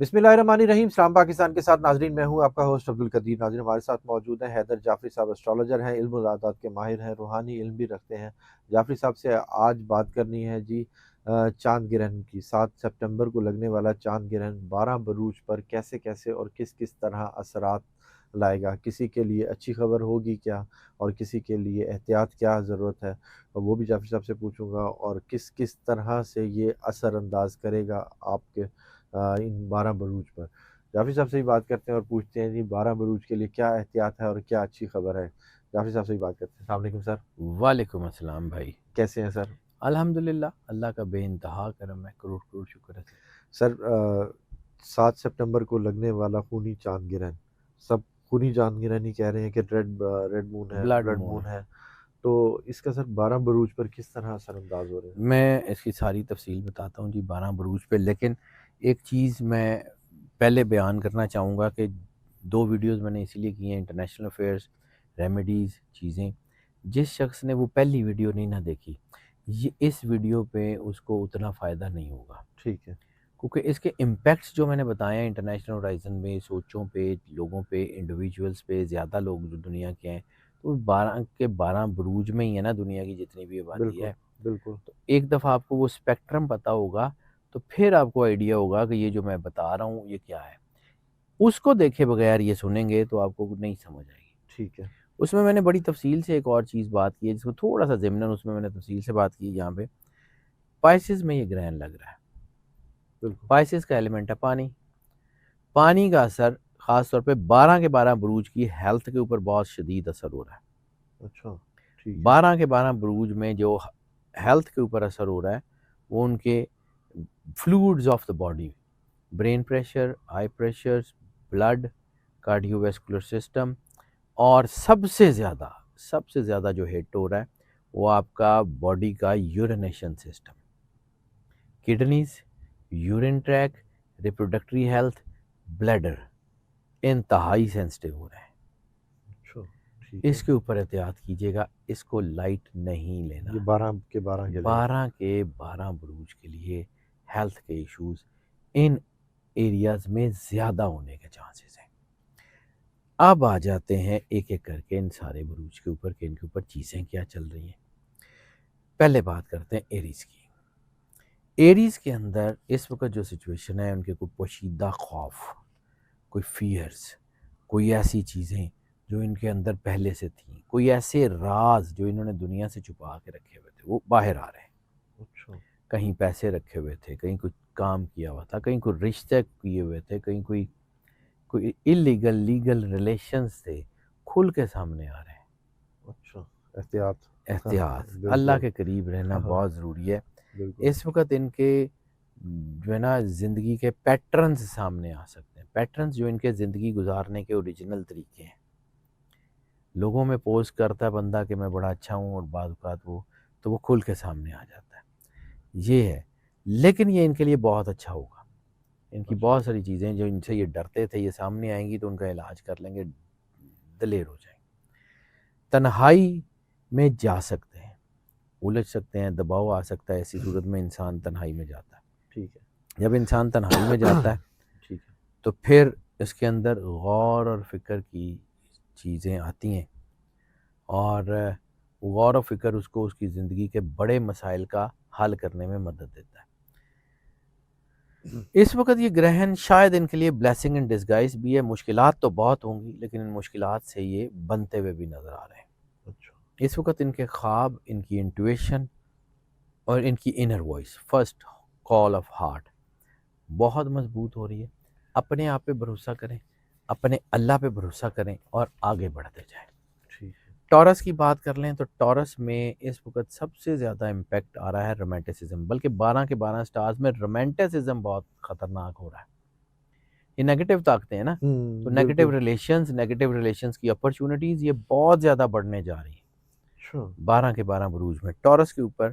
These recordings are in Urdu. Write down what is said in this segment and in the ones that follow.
بسم اللہ الرحمن الرحیم۔ اسلام پاکستان کے ساتھ ناظرین، میں ہوں آپ کا ہوسٹ عبدالقدیر۔ ناظرین، ہمارے ساتھ موجود ہیں حیدر جعفری صاحب، اسٹرالوجر ہیں، علم و عادات کے ماہر ہیں، روحانی علم بھی رکھتے ہیں۔ جعفری صاحب سے آج بات کرنی ہے جی چاند گرہن کی۔ 7 سپٹمبر کو لگنے والا چاند گرہن 12 بروج پر کیسے کیسے اور کس کس طرح اثرات لائے گا، کسی کے لیے اچھی خبر ہوگی کیا، اور کسی کے لیے احتیاط کیا ضرورت ہے، اور وہ بھی جعفری صاحب سے پوچھوں گا، اور کس کس طرح سے یہ اثر انداز کرے گا آپ کے ان 12 بروج پر۔ جعفری صاحب سے ہی بات کرتے ہیں اور پوچھتے ہیں جی 12 بروج کے لیے کیا احتیاط ہے اور کیا اچھی خبر ہے۔ جعفری صاحب سے ہی بات کرتے ہیں۔ السلام علیکم سر، وعلیکم السلام بھائی۔ کیسے ہیں سر؟ الحمدللہ، اللہ کا بے انتہا کرم ہے، کروڑ کروڑ شکر ہے سر 7 سپٹمبر کو لگنے والا خونی چاند گرہن، سب خونی چاند گرہن ہی کہہ رہے ہیں کہ ریڈ مون ہے، بلڈ بلڈ مون مون ہے۔ ہے، تو اس کا سر 12 بروج پر کس طرح اثر انداز ہو رہے ہیں؟ میں اس کی ساری تفصیل بتاتا ہوں جی 12 بروج پہ، لیکن ایک چیز میں پہلے بیان کرنا چاہوں گا کہ 2 ویڈیوز میں نے اسی لیے کی ہیں، انٹرنیشنل افیئرس، ریمیڈیز، چیزیں۔ جس شخص نے وہ پہلی ویڈیو نہیں نہ دیکھی، یہ اس ویڈیو پہ اس کو اتنا فائدہ نہیں ہوگا، ٹھیک ہے، کیونکہ اس کے امپیکٹس جو میں نے بتایا ہیں انٹرنیشنل ہورائزن میں، سوچوں پہ، لوگوں پہ، انڈیویجولز پہ، زیادہ لوگ جو دنیا کے ہیں، تو 12 کے 12 بروج میں ہی ہے نا دنیا کی جتنی بھی آبادی بالکل ہے۔ بالکل، تو ایک دفعہ آپ کو وہ اسپیکٹرم پتہ ہوگا تو پھر آپ کو آئیڈیا ہوگا کہ یہ جو میں بتا رہا ہوں یہ کیا ہے۔ اس کو دیکھے بغیر یہ سنیں گے تو آپ کو نہیں سمجھ آئے گی۔ ٹھیک ہے، اس میں نے بڑی تفصیل سے ایک اور چیز بات کی ہے، جس کو تھوڑا سا ضمناً اس میں نے تفصیل سے بات کی یہاں پہ۔ پائسز میں یہ گرہن لگ رہا ہے۔ بالکل، پائسز کا ایلیمنٹ ہے پانی۔ پانی کا اثر خاص طور پہ 12 کے 12 بروج کی ہیلتھ کے اوپر بہت شدید اثر ہو رہا ہے۔ اچھا، ٹھیک ہے، 12 کے 12 بروج میں جو ہیلتھ کے اوپر اثر ہو رہا ہے وہ ان کے fluids of the body, brain pressure, eye pressure, blood, cardio vascular system, اور سب سے زیادہ جو ہٹ ہو رہا ہے وہ آپ کا باڈی کا urination system, kidneys, urine tract, reproductive health, bladder انتہائی سینسٹیو ہو رہا ہے۔ اچھا، ٹھیک ہے۔ اس کے اوپر احتیاط کیجیے گا، اس کو لائٹ نہیں لینا۔ یہ 12 کے 12 کے لیے 12 کے 12 بروج کے لیے ہیلتھ کے ایشوز ان ایریاز میں زیادہ ہونے کے چانسز ہیں۔ اب آ جاتے ہیں ایک ایک کر کے ان سارے بروج کے اوپر کہ ان کے اوپر چیزیں کیا چل رہی ہیں۔ پہلے بات کرتے ہیں ایریز کی۔ ایریز کے اندر اس وقت جو سچویشن ہے، ان کے کوئی پوشیدہ خوف، کوئی فیئرز، کوئی ایسی چیزیں جو ان کے اندر پہلے سے تھیں، کوئی ایسے راز جو انہوں نے دنیا سے چھپا کے رکھے ہوئے تھے وہ باہر آ رہے ہیں۔ اچھا، کہیں پیسے رکھے ہوئے تھے، کہیں کوئی کام کیا ہوا تھا، کہیں کوئی رشتے کیے ہوئے تھے، کہیں کوئی اللیگل لیگل ریلیشنز تھے، کھل کے سامنے آ رہے ہیں۔ اچھا، احتیاط، احتیاط، اللہ بالکل، کے قریب رہنا ہاں، بہت ضروری ہے۔ بالکل، اس وقت ان کے جو ہے نا زندگی کے پیٹرنز سامنے آ سکتے ہیں، پیٹرنز جو ان کے زندگی گزارنے کے اوریجنل طریقے ہیں۔ لوگوں میں پوز کرتا ہے بندہ کہ میں بڑا اچھا ہوں، اور بعض اوقات وہ کھل کے سامنے آ جاتا ہے۔ یہ ہے، لیکن یہ ان کے لیے بہت اچھا ہوگا۔ ان کی بہت ساری چیزیں جو ان سے یہ ڈرتے تھے یہ سامنے آئیں گی تو ان کا علاج کر لیں گے، دلیر ہو جائیں گے۔ تنہائی میں جا سکتے ہیں، الجھ سکتے ہیں، دباؤ آ سکتا ہے، ایسی صورت میں انسان تنہائی میں جاتا ہے۔ ٹھیک ہے، جب انسان تنہائی میں جاتا ہے ٹھیک ہے، تو پھر اس کے اندر غور اور فکر کی چیزیں آتی ہیں، اور غور و فکر اس کو اس کی زندگی کے بڑے مسائل کا حل کرنے میں مدد دیتا ہے۔ اس وقت یہ گرہن شاید ان کے لیے بلیسنگ ان ڈسگائز بھی ہے۔ مشکلات تو بہت ہوں گی لیکن ان مشکلات سے یہ بنتے ہوئے بھی نظر آ رہے ہیں۔ اچھا، اس وقت ان کے خواب، ان کی انٹویشن اور ان کی inner voice, first call of heart, بہت مضبوط ہو رہی ہے۔ اپنے آپ پہ بھروسہ کریں، اپنے اللہ پہ بھروسہ کریں اور آگے بڑھتے جائیں۔ ٹھیک ہے، ٹورس کی بات کر لیں تو ٹورس میں اس وقت سب سے زیادہ امپیکٹ آ رہا ہے رومانٹسزم، بلکہ 12 کے 12 سٹارز میں رومانٹسزم بہت خطرناک ہو رہا ہے۔ یہ نیگیٹو طاقتیں ہیں نا، تو بالکل، نیگیٹو ریلیشنز کی اپرچونٹیز یہ بہت زیادہ بڑھنے جا رہی ہیں۔ اچھا، 12 کے 12 بروج میں ٹورس کے اوپر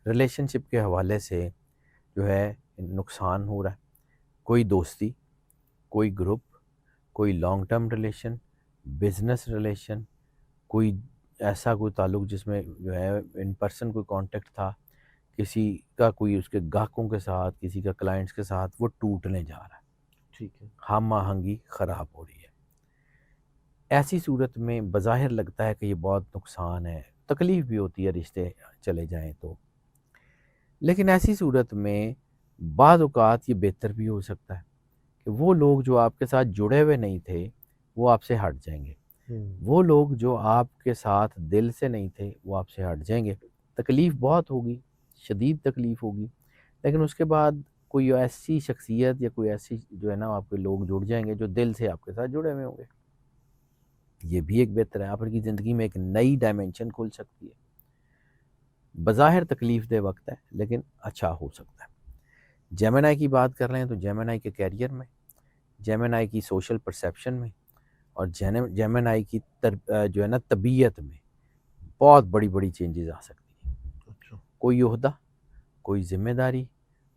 ریلیشن شپ کے حوالے سے جو ہے نقصان ہو رہا ہے۔ کوئی دوستی، کوئی گروپ، کوئی long term relation, business relation, کوئی ایسا کوئی تعلق جس میں جو ہے ان پرسن کوئی کانٹیکٹ تھا، کسی کا کوئی اس کے گاہکوں کے ساتھ، کسی کا کلائنٹس کے ساتھ، وہ ٹوٹنے جا رہا ہے۔ ٹھیک ہے. ہم آہنگی خراب ہو رہی ہے. ایسی صورت میں بظاہر لگتا ہے کہ یہ بہت نقصان ہے، تکلیف بھی ہوتی ہے رشتے چلے جائیں تو، لیکن ایسی صورت میں بعض اوقات یہ بہتر بھی ہو سکتا ہے کہ وہ لوگ جو آپ کے ساتھ جڑے ہوئے نہیں تھے وہ آپ سے ہٹ جائیں گے، وہ لوگ جو آپ کے ساتھ دل سے نہیں تھے وہ آپ سے ہٹ جائیں گے. تکلیف بہت ہوگی، شدید تکلیف ہوگی، لیکن اس کے بعد کوئی ایسی شخصیت یا کوئی ایسی جو ہے نا آپ کے لوگ جڑ جائیں گے جو دل سے آپ کے ساتھ جڑے ہوئے ہوں گے. یہ بھی ایک بہتر ہے، آپ کی زندگی میں ایک نئی ڈائمنشن کھل سکتی ہے. بظاہر تکلیف دہ وقت ہے لیکن اچھا ہو سکتا ہے. جیمنائی کی بات کر رہے ہیں تو جیمنائی کے کیریئر میں، جیمنائی کی سوشل پرسیپشن میں اور جیمنائی کی جو ہے نا طبیعت میں بہت بڑی بڑی چینجز آ سکتی ہیں. اچھا. کوئی عہدہ، کوئی ذمہ داری،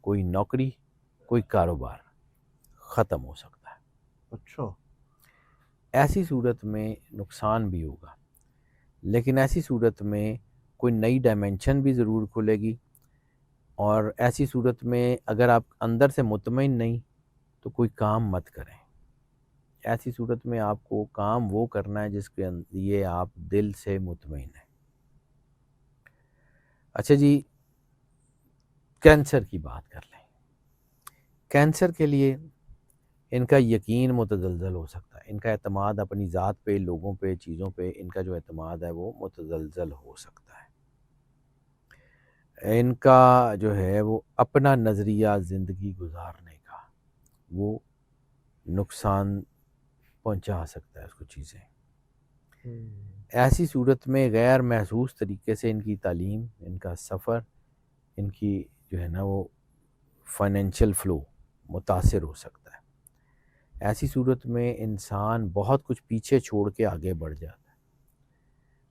کوئی نوکری، کوئی کاروبار ختم ہو سکتا ہے. اچھا. ایسی صورت میں نقصان بھی ہوگا، لیکن ایسی صورت میں کوئی نئی ڈائمنشن بھی ضرور کھلے گی. اور ایسی صورت میں اگر آپ اندر سے مطمئن نہیں تو کوئی کام مت کریں. ایسی صورت میں آپ کو کام وہ کرنا ہے جس کے لیے آپ دل سے مطمئن ہیں. اچھا جی، کینسر کی بات کر لیں. کینسر کے لیے ان کا یقین متزلزل ہو سکتا ہے، ان کا اعتماد اپنی ذات پہ، لوگوں پہ، چیزوں پہ، ان کا جو اعتماد ہے وہ متزلزل ہو سکتا ہے. ان کا جو ہے وہ اپنا نظریہ زندگی گزارنے کا وہ نقصان پہنچا سکتا ہے اس کو چیزیں. ایسی صورت میں غیر محسوس طریقے سے ان کی تعلیم، ان کا سفر، ان کی جو ہے نا وہ فائنینشیل فلو متاثر ہو سکتا ہے. ایسی صورت میں انسان بہت کچھ پیچھے چھوڑ کے آگے بڑھ جاتا ہے،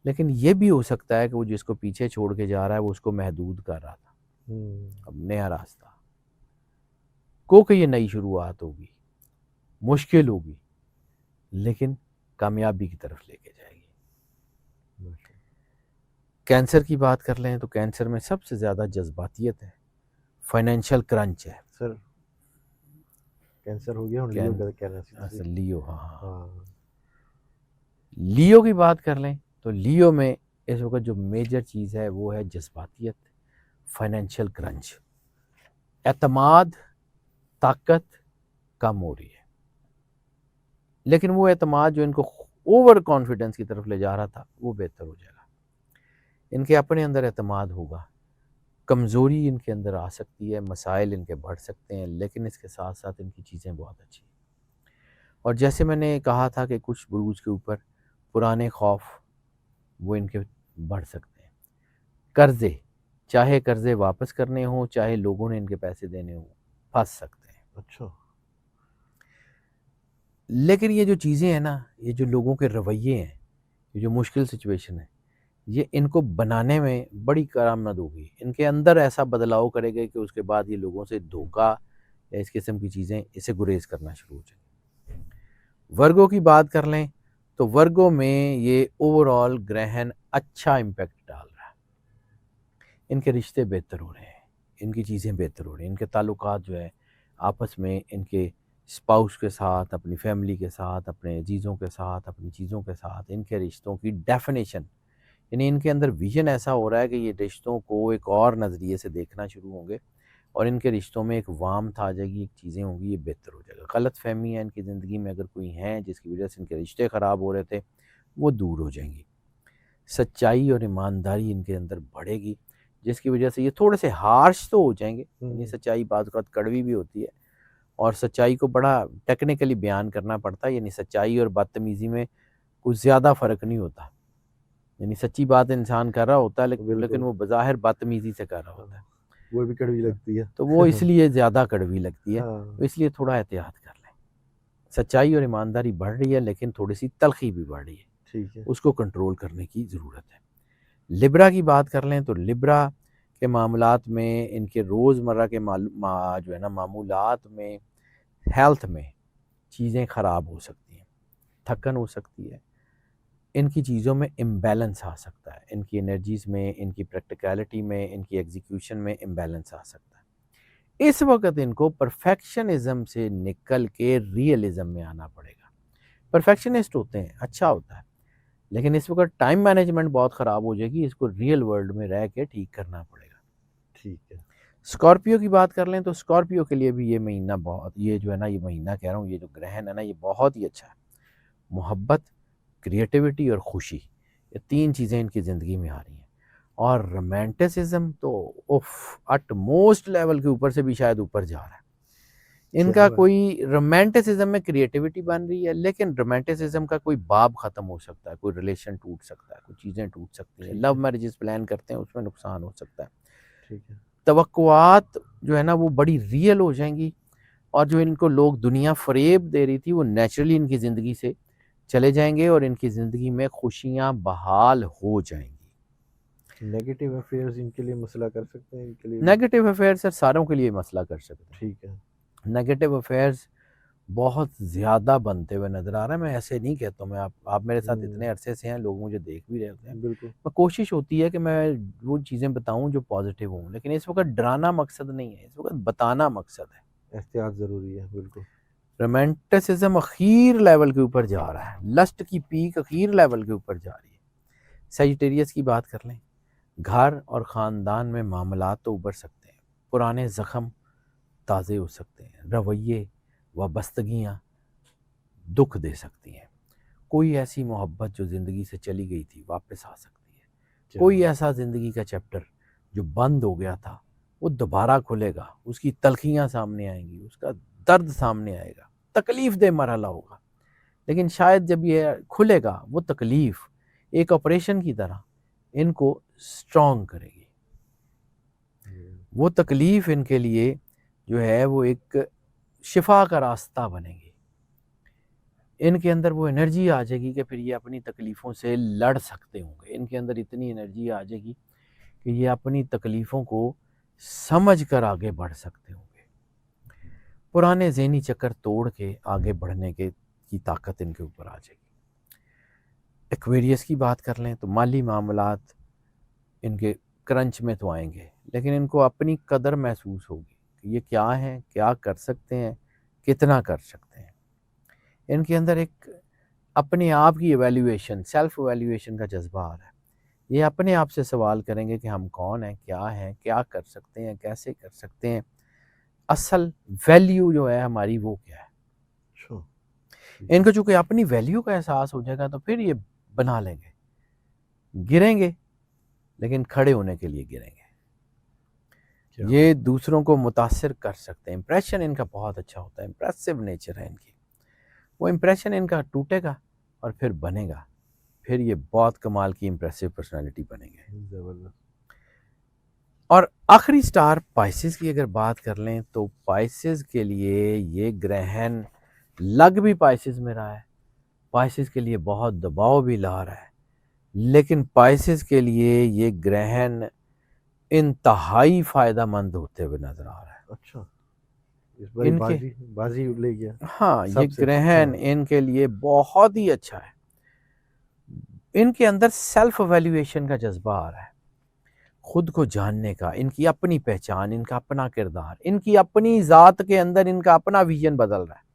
لیکن یہ بھی ہو سکتا ہے کہ وہ جس کو پیچھے چھوڑ کے جا رہا ہے وہ اس کو محدود کر رہا تھا. اب نیا راستہ کہ یہ نئی شروعات ہوگی، مشکل ہوگی، لیکن کامیابی کی طرف لے کے جائے گی. کینسر کی بات کر لیں تو کینسر میں سب سے زیادہ جذباتیت ہے، فائنینشیل کرنچ ہے. سر کینسر ہو گیا، لیو کا کہنا اصل لیو، ہاں ہاں. لیو کی بات کر لیں تو لیو میں اس وقت جو میجر چیز ہے وہ ہے جذباتیت، فائنینشیل کرنچ، اعتماد، طاقت کم ہو رہی ہے. لیکن وہ اعتماد جو ان کو اوور کانفیڈنس کی طرف لے جا رہا تھا وہ بہتر ہو جائے گا. ان کے اپنے اندر اعتماد ہوگا. کمزوری ان کے اندر آ سکتی ہے، مسائل ان کے بڑھ سکتے ہیں، لیکن اس کے ساتھ ساتھ ان کی چیزیں بہت اچھی ہیں. اور جیسے میں نے کہا تھا کہ کچھ بروج کے اوپر پرانے خوف وہ ان کے بڑھ سکتے ہیں. قرضے، چاہے قرضے واپس کرنے ہوں، چاہے لوگوں نے ان کے پیسے دینے ہوں، پھنس سکتے ہیں. اچھا. لیکن یہ جو چیزیں ہیں نا، یہ جو لوگوں کے رویے ہیں، یہ جو مشکل سچویشن ہے، یہ ان کو بنانے میں بڑی کارآمد ہوگی. ان کے اندر ایسا بدلاؤ کرے گا کہ اس کے بعد یہ لوگوں سے دھوکہ یا اس قسم کی چیزیں اسے گریز کرنا شروع ہو جائیں. ورگو کی بات کر لیں تو ورگو میں یہ اوور آل گرہن اچھا امپیکٹ ڈال رہا ہے. ان کے رشتے بہتر ہو رہے ہیں، ان کی چیزیں بہتر ہو رہی ہیں، ان کے تعلقات جو ہے آپس میں، ان کے اسپاؤس کے ساتھ، اپنی فیملی کے ساتھ، اپنے عزیزوں کے ساتھ، اپنی چیزوں کے ساتھ، ان کے رشتوں کی ڈیفینیشن، یعنی ان کے اندر ویژن ایسا ہو رہا ہے کہ یہ رشتوں کو ایک اور نظریے سے دیکھنا شروع ہوں گے اور ان کے رشتوں میں ایک وارمتھ آ جائے گی، ایک چیزیں ہوں گی، یہ بہتر ہو جائے گا. غلط فہمی ہے ان کی زندگی میں اگر کوئی ہیں جس کی وجہ سے ان کے رشتے خراب ہو رہے تھے وہ دور ہو جائیں گی. سچائی اور ایمانداری ان کے اندر بڑھے گی، جس کی وجہ سے یہ تھوڑے سے ہارش تو ہو جائیں گے. یعنی سچائی بعض اوقات کڑوی بھی ہوتی ہے اور سچائی کو بڑا ٹیکنیکلی بیان کرنا پڑتا ہے. یعنی سچائی اور بدتمیزی میں کچھ زیادہ فرق نہیں ہوتا. یعنی سچی بات انسان کر رہا ہوتا ہے لیکن وہ بظاہر بدتمیزی سے کر رہا ہوتا ہے، وہ بھی کڑوی لگتی ہے تو وہ اس لیے زیادہ کڑوی لگتی ہے. ہاں. اس لیے تھوڑا احتیاط کر لیں. سچائی اور ایمانداری بڑھ رہی ہے لیکن تھوڑی سی تلخی بھی بڑھ رہی ہے، ٹھیک ہے. اس کو کنٹرول کرنے کی ضرورت ہے. لبرا کی بات کر لیں تو لبرا کے معاملات میں، ان کے روزمرہ کے جو ہے نا معمولات میں، ہیلتھ میں چیزیں خراب ہو سکتی ہیں، تھکن ہو سکتی ہے، ان کی چیزوں میں امبیلنس آ سکتا ہے، ان کی انرجیز میں، ان کی پریکٹیکلٹی میں، ان کی ایگزیکیوشن میں امبیلنس آ سکتا ہے. اس وقت ان کو پرفیکشنزم سے نکل کے ریئلزم میں آنا پڑے گا. پرفیکشنسٹ ہوتے ہیں، اچھا ہوتا ہے، لیکن اس وقت ٹائم مینجمنٹ بہت خراب ہو جائے گی، اس کو ریئل ورلڈ میں رہ کے ٹھیک کرنا پڑے گا. ٹھیک ہے. اسکارپیو کی بات کر لیں تو اسکارپیو کے لیے بھی یہ مہینہ بہت، یہ جو ہے نا، یہ مہینہ کہہ رہا ہوں، یہ جو گرہن ہے نا، یہ بہت ہی اچھا ہے. محبت، کریٹیوٹی اور خوشی، یہ تین چیزیں ان کی زندگی میں آ رہی ہیں. اور رومانٹسزم تو اٹ موسٹ لیول کے اوپر سے بھی شاید اوپر جا رہا ہے. ان کیا کا بات. کوئی رومانٹسزم میں کریٹیوٹی بن رہی ہے، لیکن رومانٹسزم کا کوئی باب ختم ہو سکتا ہے، کوئی ریلیشن ٹوٹ سکتا ہے، کوئی چیزیں ٹوٹ سکتی ہیں. ٹھیک لو ہے. میرجز پلان کرتے ہیں، اس میں نقصان ہو سکتا ہے. ٹھیک ہے. توقعات جو ہے نا وہ بڑی ریئل ہو جائیں گی، اور جو ان کو لوگ دنیا فریب دے رہی تھی وہ نیچرلی ان کی زندگی سے چلے جائیں گے، اور ان کی زندگی میں خوشیاں بحال ہو جائیں گی. نیگیٹو افیئرز ان کے لیے مسئلہ کر سکتے ہیں، ان کے لیے بھی؟ نیگیٹو افیئر سر ساروں کے لیے مسئلہ کر سکتے ہیں. ٹھیک ہے. نیگیٹو افیئرز بہت زیادہ بنتے ہوئے نظر آ رہا ہے. میں ایسے نہیں کہتا ہوں، میں آپ میرے ساتھ اتنے عرصے سے ہیں، لوگ مجھے دیکھ بھی رہے ہوتے ہیں. بالکل. میں کوشش ہوتی ہے کہ میں وہ چیزیں بتاؤں جو پازیٹیو ہوں، لیکن اس وقت ڈرانا مقصد نہیں ہے، اس وقت بتانا مقصد ہے. احتیاط ضروری ہے. بالکل. رومانٹسزم اخیر لیول کے اوپر جا رہا ہے، لسٹ کی پیک اخیر لیول کے اوپر جا رہی ہے. سیجیٹیریس کی بات کر لیں، گھر اور خاندان میں معاملات تو ابھر سکتے ہیں، پرانے زخم تازے ہو سکتے ہیں، رویے وابستگیاں دکھ دے سکتی ہیں. کوئی ایسی محبت جو زندگی سے چلی گئی تھی واپس آ سکتی ہے. کوئی ایسا زندگی کا چیپٹر جو بند ہو گیا تھا وہ دوبارہ کھلے گا، اس کی تلخیاں سامنے آئیں گی، اس کا درد سامنے آئے گا، تکلیف دہ مرحلہ ہوگا. لیکن شاید جب یہ کھلے گا وہ تکلیف ایک آپریشن کی طرح ان کو سٹرونگ کرے گی. وہ تکلیف ان کے لیے جو ہے وہ ایک شفا کا راستہ بنے گی. ان کے اندر وہ انرجی آ جائے گی کہ پھر یہ اپنی تکلیفوں سے لڑ سکتے ہوں گے. ان کے اندر اتنی انرجی آ جائے گی کہ یہ اپنی تکلیفوں کو سمجھ کر آگے بڑھ سکتے ہوں گے. پرانے ذہنی چکر توڑ کے آگے بڑھنے کی طاقت ان کے اوپر آ جائے گی. ایکویریس کی بات کر لیں تو مالی معاملات ان کے کرنچ میں تو آئیں گے، لیکن ان کو اپنی قدر محسوس ہوگی کہ یہ کیا ہیں، کیا کر سکتے ہیں، کتنا کر سکتے ہیں. ان کے اندر ایک اپنے آپ کی ایویلیویشن، سیلف ایویلیویشن کا جذبہ آ رہا ہے. یہ اپنے آپ سے سوال کریں گے کہ ہم کون ہیں، کیا کر سکتے ہیں، کیسے کر سکتے ہیں، اصل ویلیو جو ہے ہماری وہ کیا ہے. ان کو چونکہ اپنی ویلیو کا احساس ہو جائے گا تو پھر یہ بنا لیں گے. گریں گے لیکن کھڑے ہونے کے لیے گریں گے. یہ دوسروں کو متاثر کر سکتے ہیں. امپریشن ان کا بہت اچھا ہوتا ہے، امپریسو نیچر ہے ان کی. وہ امپریشن ان کا ٹوٹے گا اور پھر بنے گا، پھر یہ بہت کمال کی امپریسو پرسنالٹی بنیں گے. زبردست. اور آخری سٹار پائسز کی اگر بات کر لیں تو پائسز کے لیے یہ گرہن لگ بھی پائسز میں رہا ہے، پائسز کے لیے بہت دباؤ بھی لا رہا ہے، لیکن پائسز کے لیے یہ گرہن انتہائی فائدہ مند ہوتے ہوئے نظر آ رہا ہے. اچھا، اس باری ان کے بازی لے گیا. ہاں، یہ سب سے گرہن اچھا. ان کے لیے بہت ہی اچھا ہے. ان کے اندر سیلف ایویلیویشن کا جذبہ آ رہا ہے، خود کو جاننے کا، ان کی اپنی پہچان، ان کا اپنا کردار، ان کی اپنی ذات کے اندر ان کا اپنا ویژن بدل رہا ہے.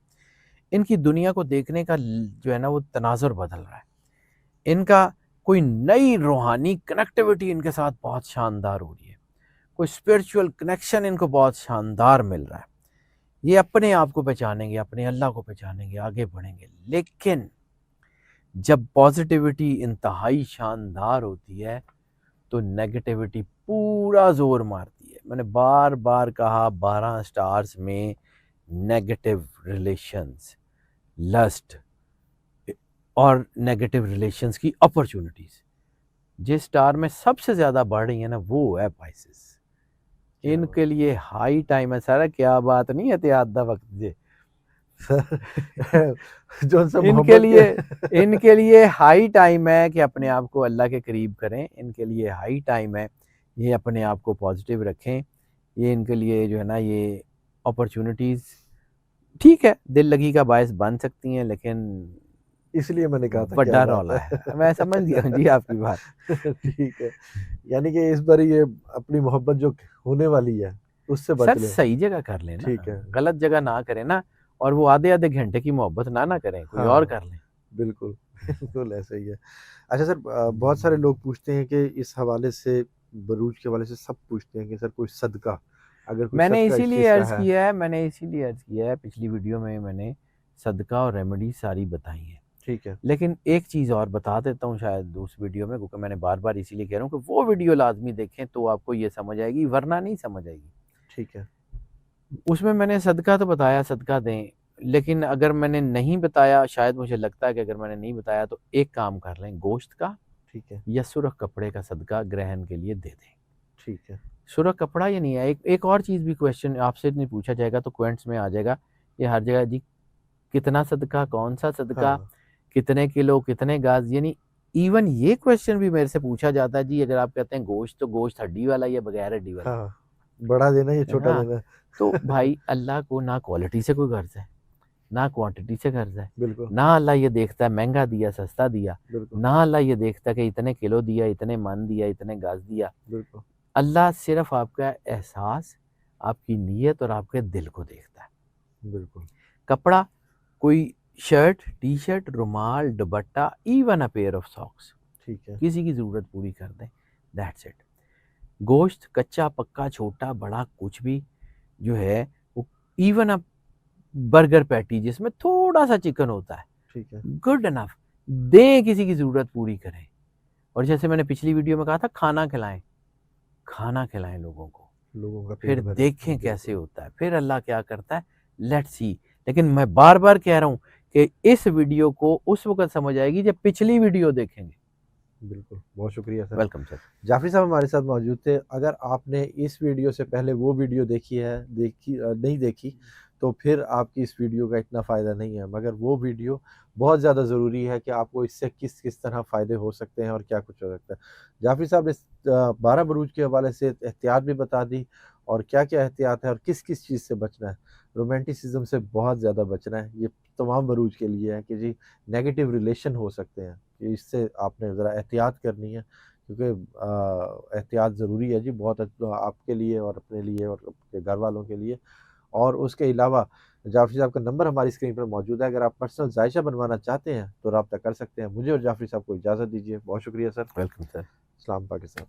ان کی دنیا کو دیکھنے کا جو ہے نا وہ تناظر بدل رہا ہے. ان کا کوئی نئی روحانی کنیکٹیوٹی ان کے ساتھ بہت شاندار ہو رہی ہے، کوئی اسپرچول کنیکشن ان کو بہت شاندار مل رہا ہے. یہ اپنے آپ کو پہچانیں گے، اپنے اللہ کو پہچانیں گے، آگے بڑھیں گے. لیکن جب پازیٹیوٹی انتہائی شاندار ہوتی ہے تو نیگیٹیوٹی پورا زور مارتی ہے. میں نے بار بار کہا 12 سٹارز میں نیگیٹو ریلیشنز، لسٹ اور نیگیٹو ریلیشنز کی اپرچونٹیز جس سٹار میں سب سے زیادہ بڑھ رہی ہیں نا وہ ہے پائسز. ان کے لیے ہائی ٹائم ہے. سارا کیا بات نہیں ہے احتیاط دا وقت جے ان کے لیے ہائی ٹائم ہے کہ اپنے آپ کو اللہ کے قریب کریں. ان کے لیے ہائی ٹائم ہے یہ اپنے آپ کو پازیٹیو رکھیں. یہ ان کے لیے جو ہے نا یہ اپرچونٹیز ٹھیک ہے دل لگی کا باعث بن سکتی ہیں، لیکن اس لیے میں نے کہا تھا بڑا رولا ہے. میں سمجھ گیا ہوں جی آپ کی بات. ٹھیک ہے، یعنی کہ اس بار یہ اپنی محبت جو ہونے والی ہے اس سے بچ سر لیں. صحیح جگہ کر لیں نا, ٹھیک ہے. غلط جگہ نہ کریں نا, اور وہ آدھے آدھے گھنٹے کی محبت نہ کریں, کوئی اور ہاں کر لیں. بالکل بالکل ایسا ہی ہے. اچھا سر, بہت سارے لوگ پوچھتے ہیں کہ اس حوالے سے, بروج کے حوالے سے سب پوچھتے ہیں کہ سر کوئی صدقہ, اگر کوئی میں نے صدقہ اسی اس لیے چیز کا عرض کیا ہے, پچھلی ویڈیو میں میں نے صدقہ اور ریمیڈی ساری بتائی ہیں. ٹھیک ہے. لیکن ایک چیز اور بتا دیتا ہوں شاید اس ویڈیو میں, کیونکہ میں نے بار بار اسی لیے کہہ رہا ہوں کہ وہ ویڈیو لازمی دیکھیں تو آپ کو یہ سمجھ آئے گی, ورنہ نہیں سمجھ آئے گی. ٹھیک ہے. اس میں نے صدقہ تو بتایا, صدقہ دیں, لیکن اگر میں نے نہیں بتایا, شاید مجھے لگتا ہے کہ اگر میں نے نہیں بتایا تو ایک کام کر لیں, گوشت کا ٹھیک ہے. یا سرخ کپڑے کا صدقہ گرہن کے لیے دے دیں. ٹھیک ہے. سرخ کپڑا یا نہیں ہے, ایک اور چیز بھی کویشچن آپ سے نہیں پوچھا جائے گا تو کوئنٹس میں آ جائے گا یہ ہر جگہ, جی کتنا صدقہ, کون سا صدقہ, ہاں کتنے کلو, کتنے گاز, یعنی ایون یہ کویشچن بھی میرے سے پوچھا جاتا ہے, جی اگر آپ کہتے ہیں گوشت تو گوشت ہڈی والا یا بغیر ہڈی والا, ہاں, بڑا دینا یا چھوٹا ہاں. دینا. تو بھائی اللہ کو نہ کوالٹی سے کوئی غرض ہے, نہ کوانٹٹی سے غرض ہے. بالکل نہ اللہ یہ دیکھتا ہے مہنگا دیا سستا دیا, بالکل نہ اللہ یہ دیکھتا ہے کہ اتنے کلو دیا, اتنے من دیا, اتنے گاز دیا. بالکل اللہ صرف آپ کا احساس, آپ کی نیت اور آپ کے دل کو دیکھتا ہے. بالکل. کپڑا, کوئی شرٹ, ٹی شرٹ, رومال, dupatta, even a pair of socks, ٹھیک ہے. کسی کی ضرورت پوری کر دیں, دیٹس اٹ. گوشت کچا پکا چھوٹا بڑا کچھ بھی جو ہے, وہ ایون اے برگر پیٹی جس میں تھوڑا سا چکن ہوتا ہے, ٹھیک ہے. گڈ انف, دیں, کسی کی ضرورت پوری کریں. اور جیسے میں نے پچھلی ویڈیو میں کہا تھا, کھانا کھلائیں لوگوں کو, لوگوں کا پھر پیٹ بھرے. دیکھیں بالکل. کیسے ہوتا ہے, پھر اللہ کیا کرتا ہے, لیٹ سی. لیکن میں بار بار کہہ رہا ہوں کہ اس ویڈیو کو اس وقت سمجھ آئے گی جب پچھلی ویڈیو دیکھیں گے. بالکل, بہت شکریہ سر. Welcome sir. جعفری صاحب ہمارے ساتھ موجود تھے. اگر آپ نے اس ویڈیو سے پہلے وہ ویڈیو نہیں دیکھی تو پھر آپ کی اس ویڈیو کا اتنا فائدہ نہیں ہے, مگر وہ ویڈیو بہت زیادہ ضروری ہے کہ آپ کو اس سے کس طرح فائدے ہو سکتے ہیں اور کیا کچھ ہو سکتا ہے. جعفری صاحب نے 12 بروج کے حوالے سے احتیاط بھی بتا دی, اور کیا احتیاط ہے اور کس چیز سے بچنا ہے. رومانٹسزم سے بہت زیادہ بچنا ہے, یہ تمام بروج کے لیے ہے کہ جی نیگیٹو ریلیشن ہو سکتے ہیں, کہ اس سے آپ نے ذرا احتیاط کرنی ہے, کیونکہ احتیاط ضروری ہے جی بہت, آپ کے لیے اور اپنے لیے اور اپنے گھر والوں کے لیے. اور اس کے علاوہ جعفری صاحب کا نمبر ہماری اسکرین پر موجود ہے, اگر آپ پرسنل ذائچہ بنوانا چاہتے ہیں تو رابطہ کر سکتے ہیں. مجھے اور جعفری صاحب کو اجازت دیجیے. بہت شکریہ سر. Welcome sir. اسلام پاکستان.